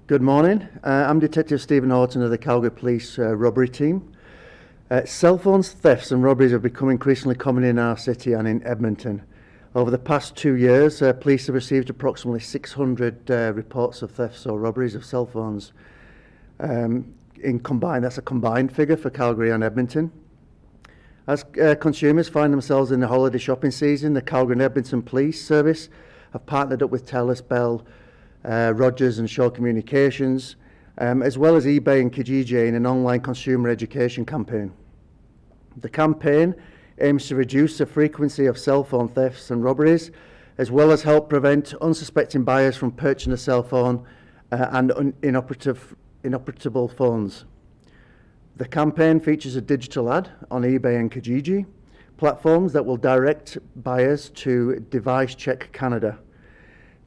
Good morning. I'm Detective Stephen Horton of the Calgary Police robbery team. Cell phone thefts and robberies have become increasingly common in our city and in Edmonton. Over the past 2 years, police have received approximately 600 reports of thefts or robberies of cell phones. That's a combined figure for Calgary and Edmonton. As consumers find themselves in the holiday shopping season, the Calgary and Edmonton Police Service have partnered up with TELUS, Bell, Rogers and Shaw Communications, as well as eBay and Kijiji in an online consumer education campaign. The campaign aims to reduce the frequency of cell phone thefts and robberies, as well as help prevent unsuspecting buyers from purchasing a cell phone and inoperable phones. The campaign features a digital ad on eBay and Kijiji platforms that will direct buyers to Device Check Canada.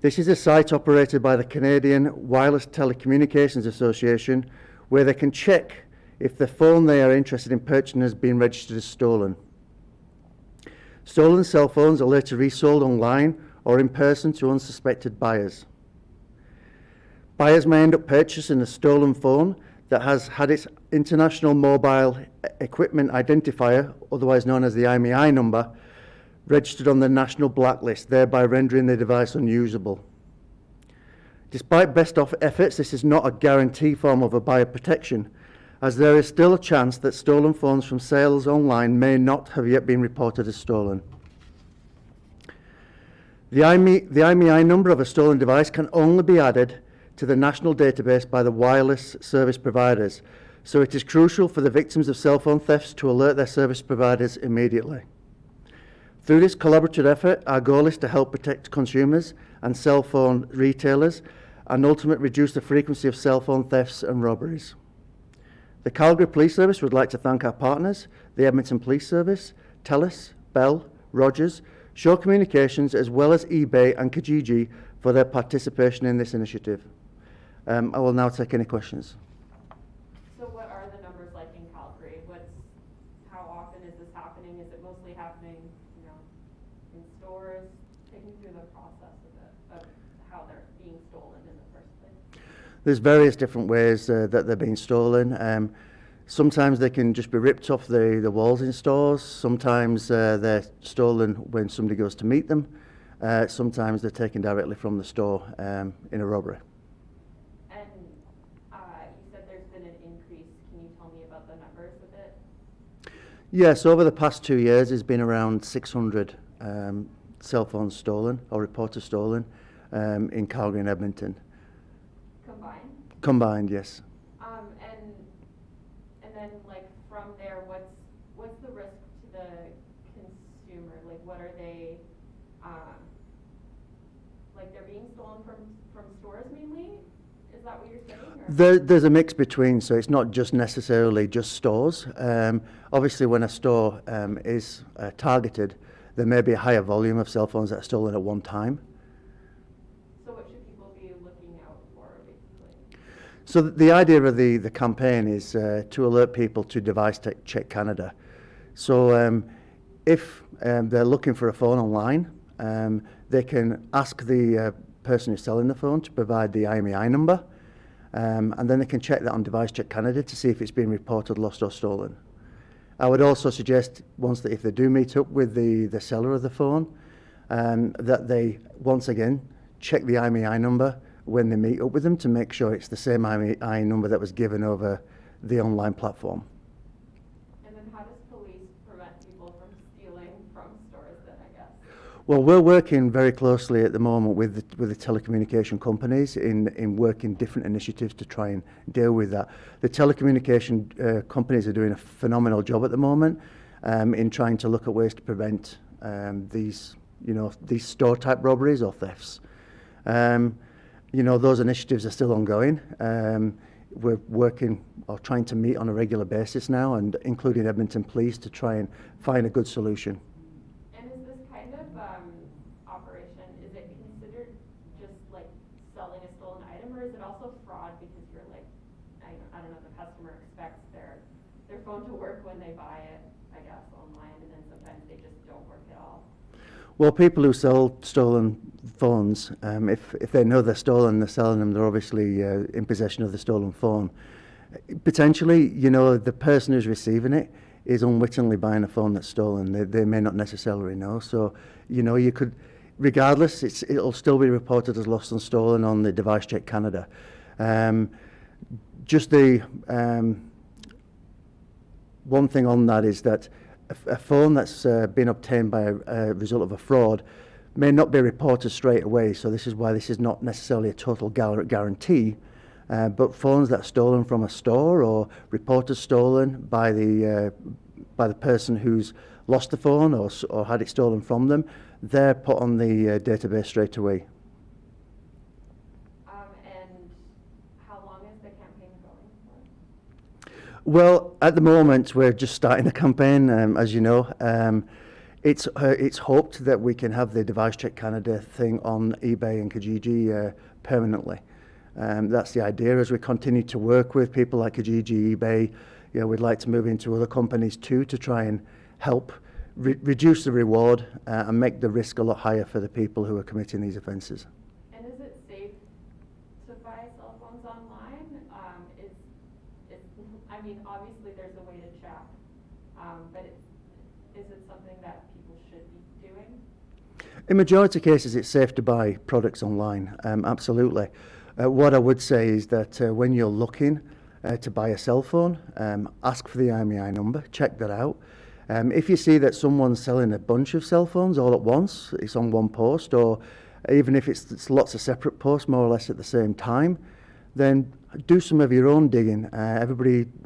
This is a site operated by the Canadian Wireless Telecommunications Association, where they can check if the phone they are interested in purchasing has been registered as stolen. Stolen cell phones are later resold online or in person to unsuspected buyers. Buyers may end up purchasing a stolen phone that has had its International Mobile Equipment Identifier, otherwise known as the IMEI number, registered on the national blacklist, thereby rendering the device unusable. Despite best efforts, this is not a guarantee form of a buyer protection, as there is still a chance that stolen phones from sales online may not have yet been reported as stolen. The IMEI number of a stolen device can only be added to the national database by the wireless service providers, so it is crucial for the victims of cell phone thefts to alert their service providers immediately. Through this collaborative effort, our goal is to help protect consumers and cell phone retailers and ultimately reduce the frequency of cell phone thefts and robberies. The Calgary Police Service would like to thank our partners, the Edmonton Police Service, TELUS, Bell, Rogers, Shaw Communications, as well as eBay and Kijiji for their participation in this initiative. I will now take any questions. So what are the numbers like in Calgary? How often is this happening? Is it mostly happening, in stores? Take me through the process of how they're being stolen in the first place. There's various different ways that they're being stolen. Sometimes they can just be ripped off the walls in stores. Sometimes they're stolen when somebody goes to meet them. Sometimes they're taken directly from the store in a robbery. And you said there's been an increase. Can you tell me about the numbers a bit? Yes, over the past 2 years, there's been around 600 cell phones stolen or reported stolen in Calgary and Edmonton. Combined? Combined, yes. And then from there, what's the risk to the consumer? What are they? They're being stolen from stores mainly? Is that what you're saying? There's a mix between, so it's not just necessarily just stores. Obviously, when a store is targeted, there may be a higher volume of cell phones that are stolen at one time. So what should people be looking out for, basically? So the idea of the campaign is to alert people to Device Check Canada. So if they're looking for a phone online, they can ask the person who's selling the phone to provide the IMEI number, and then they can check that on Device Check Canada to see if it's been reported lost or stolen. I would also suggest if they do meet up with the seller of the phone, that they once again check the IMEI number when they meet up with them to make sure it's the same IMEI number that was given over the online platform. And then how does police prevent people from stealing from stores then, I guess? Well, we're working very closely at the moment with the telecommunication companies in working different initiatives to try and deal with that. The telecommunication companies are doing a phenomenal job at the moment in trying to look at ways to prevent these store type robberies or thefts. Those initiatives are still ongoing. We're working or trying to meet on a regular basis now, and including Edmonton Police, to try and find a good solution. And is this kind of operation, is it considered just selling a stolen item, or is it also fraud because you're I don't know, the customer expects their phone to work when they buy it, I guess, online, and then sometimes they just don't work at all? Well, people who sell stolen phones, if they know they're stolen, they're selling them, they're obviously in possession of the stolen phone. Potentially, the person who's receiving it is unwittingly buying a phone that's stolen. They may not necessarily know. So, you could, regardless, it'll still be reported as lost and stolen on the Device Check Canada. Just the one thing on that is that a phone that's been obtained by a result of a fraud may not be reported straight away. So this is why this is not necessarily a total guarantee. But phones that are stolen from a store or reported stolen by the person who's lost the phone or had it stolen from them, they're put on the database straight away. And how long is the campaign going for? Well, at the moment, we're just starting the campaign, as you know. It's hoped that we can have the Device Check Canada thing on eBay and Kijiji permanently. That's the idea. As we continue to work with people like Kijiji, eBay, we'd like to move into other companies too to try and help reduce the reward and make the risk a lot higher for the people who are committing these offences. And is it safe to buy cell phones online? I mean, obviously there's a way to check, but is it something that people should be doing? In majority of cases, it's safe to buy products online, absolutely. What I would say is that when you're looking to buy a cell phone, ask for the IMEI number, check that out. If you see that someone's selling a bunch of cell phones all at once, it's on one post, or even if it's lots of separate posts more or less at the same time, then do some of your own digging.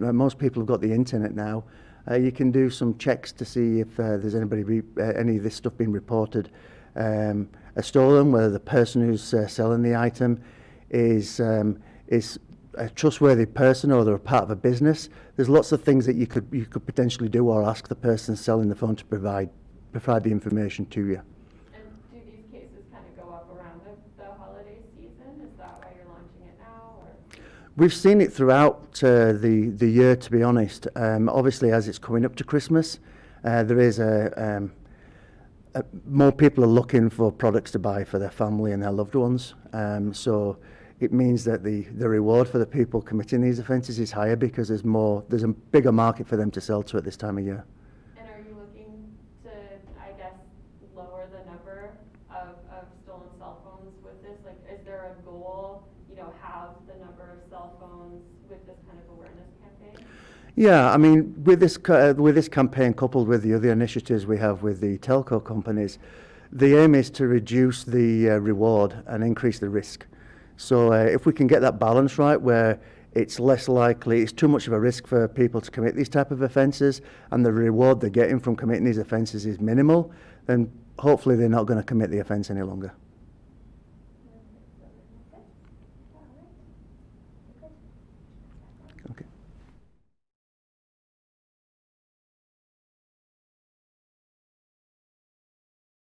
Most people have got the internet now. You can do some checks to see if there's any of this stuff being reported as stolen, whether the person who's selling the item is a trustworthy person or they're a part of a business. There's lots of things that you could potentially do or ask the person selling the phone to provide the information to you. And do these cases kind of go up around the holiday season? Is that why you're launching it now? Or? We've seen it throughout the year, to be honest. Obviously, as it's coming up to Christmas, there is more people are looking for products to buy for their family and their loved ones. So it means that the reward for the people committing these offences is higher because there's a bigger market for them to sell to at this time of year. And are you looking to, I guess, lower the number of stolen cell phones with this? Like, is there a goal, have the number of cell phones with this kind of awareness campaign? Yeah, I mean, with this campaign coupled with the other initiatives we have with the telco companies, the aim is to reduce the reward and increase the risk. So if we can get that balance right, where it's less likely, it's too much of a risk for people to commit these type of offences, and the reward they're getting from committing these offences is minimal, then hopefully they're not going to commit the offence any longer.